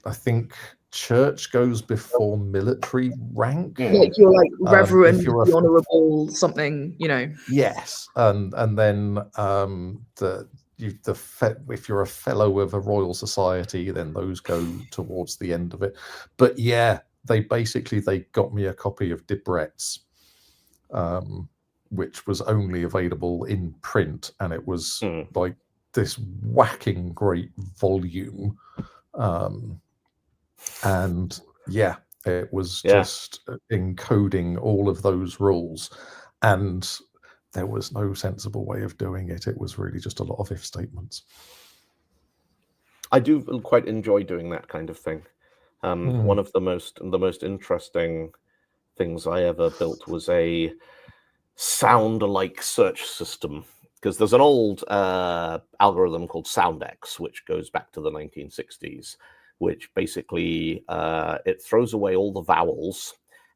I think church goes before military rank. Like you're like reverend, the honourable something, you know. Yes, and then if you're a fellow of a royal society, then those go towards the end of it. But yeah, they got me a copy of Debrett's, which was only available in print, and it was like this whacking great volume. And yeah, it was just encoding all of those rules, and there was no sensible way of doing it. It was really just a lot of if statements. I do quite enjoy doing that kind of thing. One of the most interesting things I ever built was a sound-alike search system, because there's an old algorithm called SoundX, which goes back to the 1960s, which basically it throws away all the vowels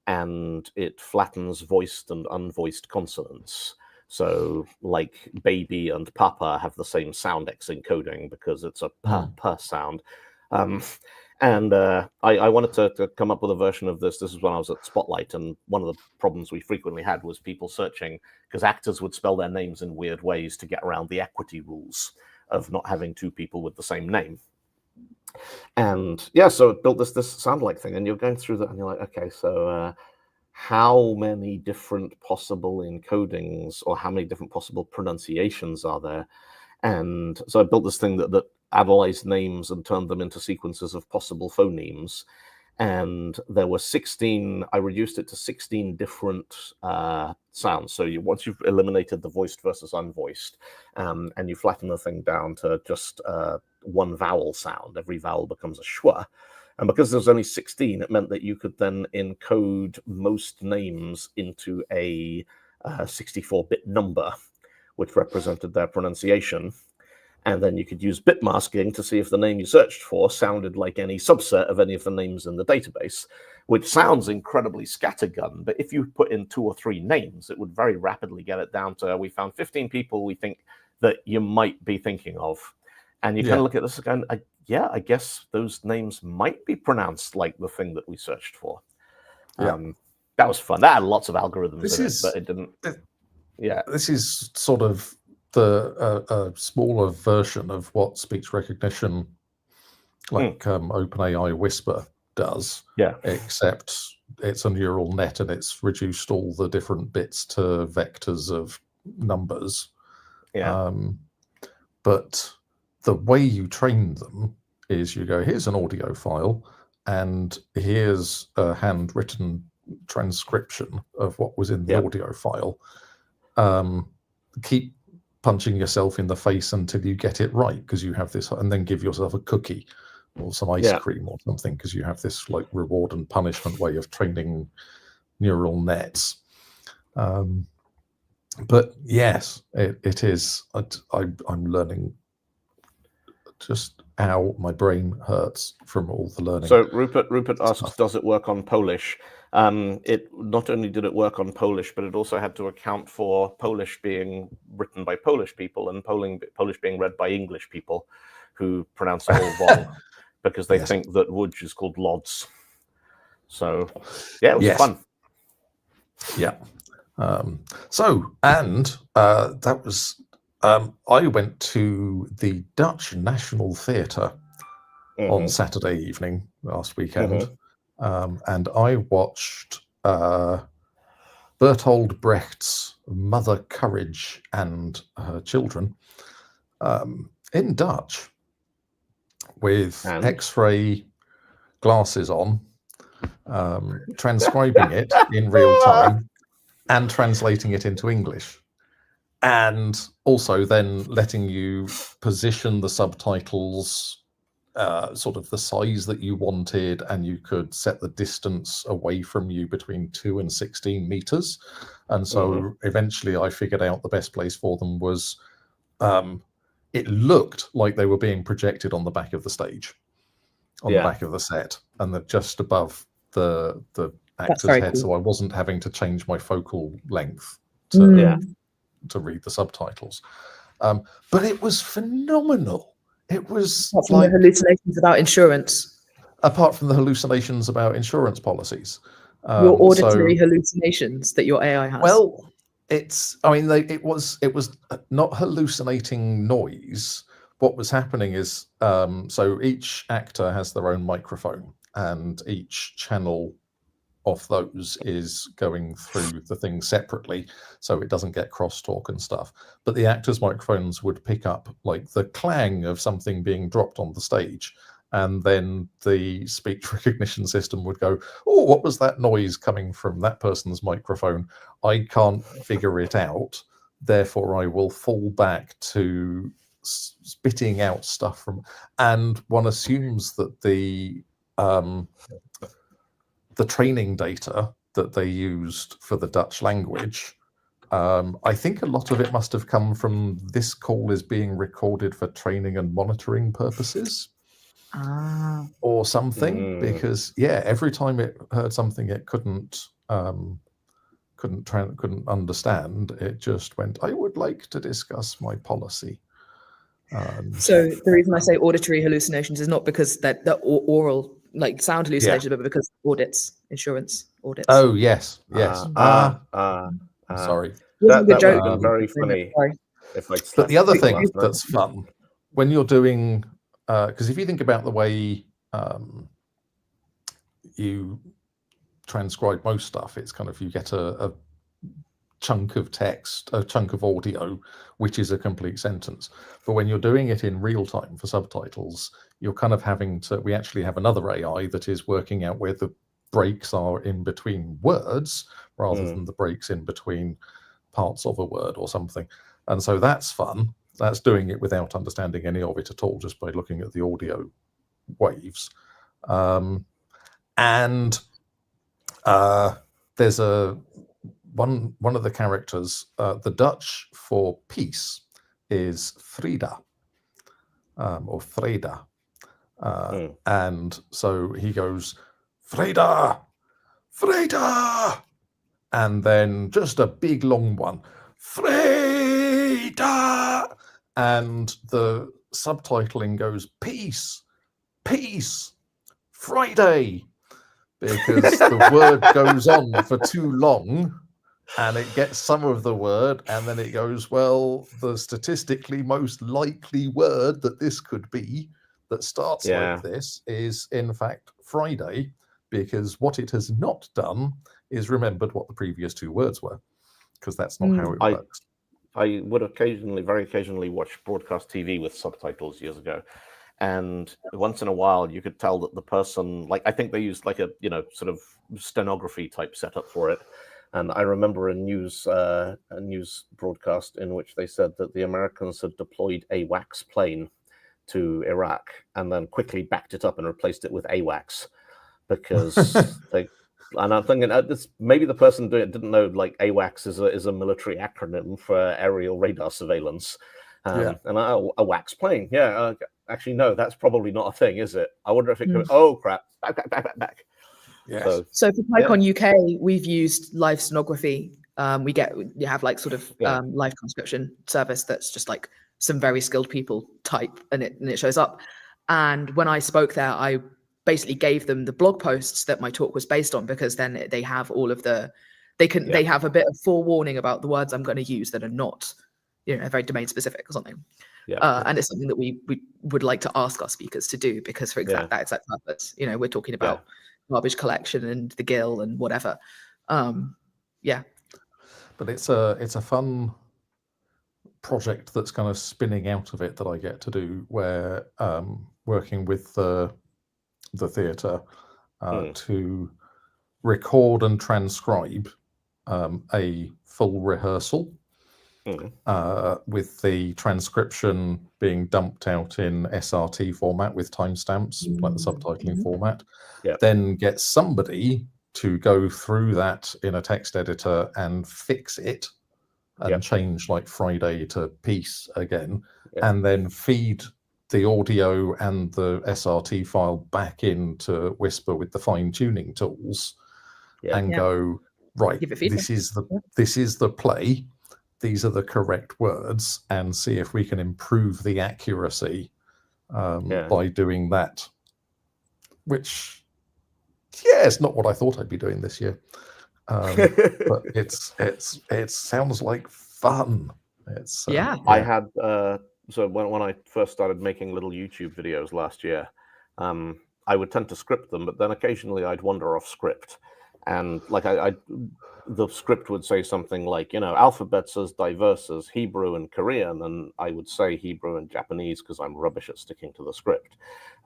and it flattens voiced and unvoiced consonants. So like baby and papa have the same SoundX encoding because it's a per sound. And I wanted to come up with a version of this. This is when I was at Spotlight, and one of the problems we frequently had was people searching, because actors would spell their names in weird ways to get around the equity rules of not having 2 people with the same name. And yeah, so it built this sound-like thing, and you're going through that, and you're like, okay, so how many different possible encodings or how many different possible pronunciations are there? And so I built this thing that analyzed names and turned them into sequences of possible phonemes. And there were 16, I reduced it to 16 different sounds. So once you've eliminated the voiced versus unvoiced, and you flatten the thing down to just one vowel sound, every vowel becomes a schwa. And because there was only 16, it meant that you could then encode most names into a 64-bit number, which represented their pronunciation. And then you could use bit masking to see if the name you searched for sounded like any subset of any of the names in the database, which sounds incredibly scattergun. But if you put in 2 or 3 names, it would very rapidly get it down to, we found 15 people we think that you might be thinking of. And you kind of look at this and go, yeah, I guess those names might be pronounced like the thing that we searched for. That was fun. That had lots of algorithms in it, but it didn't. This is sort of the smaller version of what speech recognition, like OpenAI Whisper, does. Except it's a neural net and it's reduced all the different bits to vectors of numbers. But the way you train them is you go, here's an audio file, and here's a handwritten transcription of what was in the audio file. Keep punching yourself in the face until you get it right, because you have this, and then give yourself a cookie or some ice cream or something, because you have this like reward and punishment way of training neural nets. But yes, it is. I'm learning just how my brain hurts from all the learning. So Rupert asks, does it work on Polish? It not only did it work on Polish, but it also had to account for Polish being written by Polish people and Polish being read by English people who pronounce it all wrong because they think that Łódź is called Lodz. So yeah, it was fun. Yeah. That was I went to the Dutch National Theatre on Saturday evening last weekend, and I watched Bertolt Brecht's Mother Courage and Her Children in Dutch with X-ray glasses on, transcribing it in real time and translating it into English. And also then letting you position the subtitles sort of the size that you wanted, and you could set the distance away from you between 2 and 16 meters. And so eventually I figured out the best place for them was, it looked like they were being projected on the back of the stage, on the back of the set, and they're just above the actor's head. Cool. So I wasn't having to change my focal length to read the subtitles. But it was phenomenal. It was apart from the hallucinations about insurance. Apart from the hallucinations about insurance policies. Your auditory hallucinations that your AI has. Well, it was not hallucinating noise. What was happening is, so each actor has their own microphone, and each channel of those is going through the thing separately, so it doesn't get crosstalk and stuff. But the actors' microphones would pick up like the clang of something being dropped on the stage, and then the speech recognition system would go, oh, what was that noise coming from that person's microphone? I can't figure it out, therefore I will fall back to spitting out stuff from, and one assumes that the training data that they used for the Dutch language, I think a lot of it must have come from this call is being recorded for training and monitoring purposes, or something. Because every time it heard something it couldn't understand, it just went, I would like to discuss my policy. So the reason I say auditory hallucinations is not because that the oral, like sound hallucinations, but because audits, insurance audits. Oh yes. Sorry. That would have been very funny. But the other thing that's fun when you're doing, because if you think about the way you transcribe most stuff, it's kind of, you get a chunk of text, a chunk of audio, which is a complete sentence. But when you're doing it in real time for subtitles, you're kind of having to, we actually have another AI that is working out where the breaks are in between words rather than the breaks in between parts of a word or something. And so that's fun. That's doing it without understanding any of it at all, just by looking at the audio waves. And there's one of the characters, the Dutch for peace is Frida, or Freda. And so he goes, Freda, Freda, and then just a big long one, Freda, and the subtitling goes, peace, peace, Friday, because the word goes on for too long and it gets some of the word and then it goes, well, the statistically most likely word that this could be that starts like this is in fact Friday, because what it has not done is remembered what the previous two words were, because that's not how it works. I would very occasionally watch broadcast TV with subtitles years ago. And once in a while, you could tell that the person, like, I think they used like a, sort of stenography type setup for it. And I remember a news broadcast in which they said that the Americans had deployed a AWACS plane to Iraq and then quickly backed it up and replaced it with AWACS because they. And I'm thinking maybe the person doing it didn't know like AWACS is a military acronym for aerial radar surveillance. And a wax plane. Actually, no, that's probably not a thing, is it? I wonder if it could. Oh, crap. Back. Yes. So for PyCon UK, we've used live stenography. You have like sort of live transcription service that's just like some very skilled people type and it shows up. And when I spoke there, I basically gave them the blog posts that my talk was based on, because then they have all of they have a bit of forewarning about the words I'm going to use that are not, very domain specific or something. And it's something that we would like to ask our speakers to do, because for that exact purpose, we're talking about garbage collection and the GIL and whatever. But it's a fun project that's kind of spinning out of it that I get to do, where working with the theatre to record and transcribe a full rehearsal, with the transcription being dumped out in SRT format with timestamps, like the subtitling format, then get somebody to go through that in a text editor and fix it and change like Friday to peace again, and then feed the audio and the SRT file back into Whisper with the fine-tuning tools, and go, right, this is the play, these are the correct words, and see if we can improve the accuracy by doing that. Which, it's not what I thought I'd be doing this year, but it sounds like fun. It's I had so when I first started making little YouTube videos last year, I would tend to script them, but then occasionally I'd wander off script, and like the script would say something like, alphabets as diverse as Hebrew and Korean, and I would say Hebrew and Japanese because I'm rubbish at sticking to the script.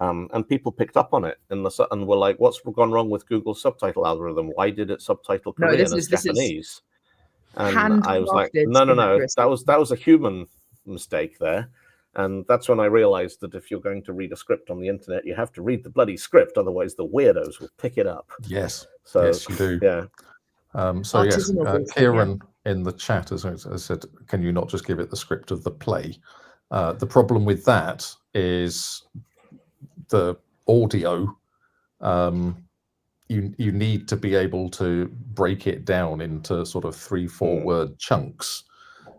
And people picked up on it and were like, what's gone wrong with Google's subtitle algorithm? Why did it subtitle Korean as Japanese? And I was like, no, that was a human mistake there. And that's when I realized that if you're going to read a script on the internet, you have to read the bloody script, otherwise the weirdos will pick it up. Yes, so, yes, you do. Yeah. Kieran in the chat has said, can you not just give it the script of the play? The problem with that is the audio. You need to be able to break it down into sort of 3-4 word chunks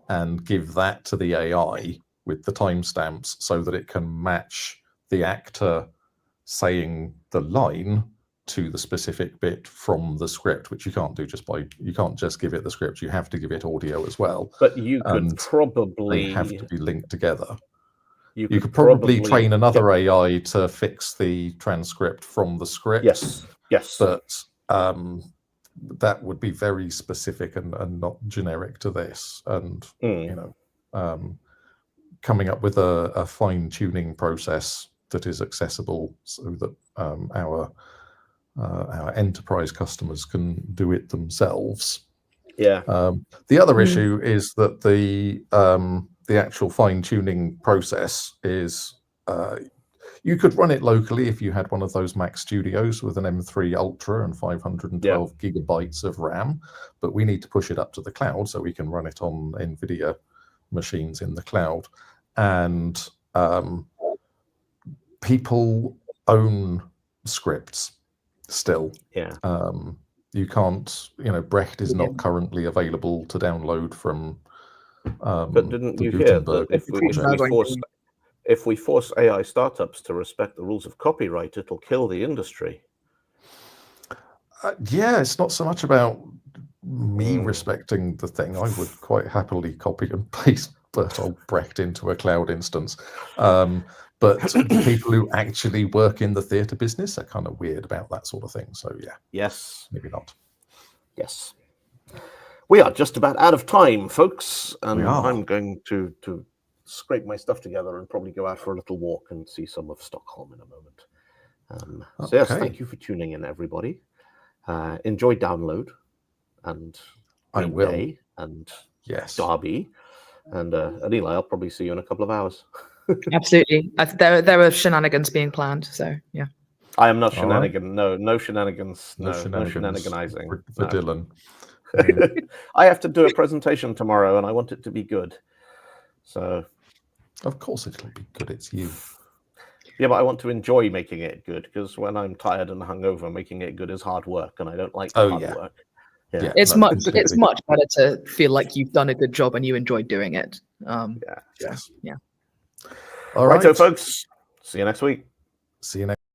and give that to the AI with the timestamps so that it can match the actor saying the line to the specific bit from the script, which you can't do you can't just give it the script, you have to give it audio as well. But you could probably... They have to be linked together. You could probably train another AI to fix the transcript from the script. Yes. But that would be very specific and not generic to this. And, coming up with a fine-tuning process that is accessible so that our enterprise customers can do it themselves. The other issue is that the actual fine-tuning process is You could run it locally if you had one of those Mac Studios with an M3 Ultra and 512 gigabytes of RAM, but we need to push it up to the cloud so we can run it on NVIDIA machines in the cloud. And people own scripts still. You can't, Brecht is not currently available to download from but didn't you hear that if we force AI startups to respect the rules of copyright, it'll kill the industry? Yeah, it's not so much about me respecting the thing. I would quite happily copy and paste Bertolt Brecht into a cloud instance. But the people who actually work in the theatre business are kind of weird about that sort of thing. So yeah. Yes. Maybe not. Yes. We are just about out of time, folks. And I'm going to scrape my stuff together and probably go out for a little walk and see some of Stockholm in a moment. So yes, thank you for tuning in, everybody. Enjoy Download and Day and Derby. And Adela, I'll probably see you in a couple of hours. Absolutely. There are shenanigans being planned. So yeah. I am not shenanigan. Right. No shenanigans. No shenaniganizing for Dylan. I have to do a presentation tomorrow, and I want it to be good. So, of course, it'll be good. It's you. Yeah, but I want to enjoy making it good, because when I'm tired and hungover, making it good is hard work, and I don't like hard work. Yeah. It's much better to feel like you've done a good job and you enjoy doing it. Yes. All right, so folks. See you next week. See you next.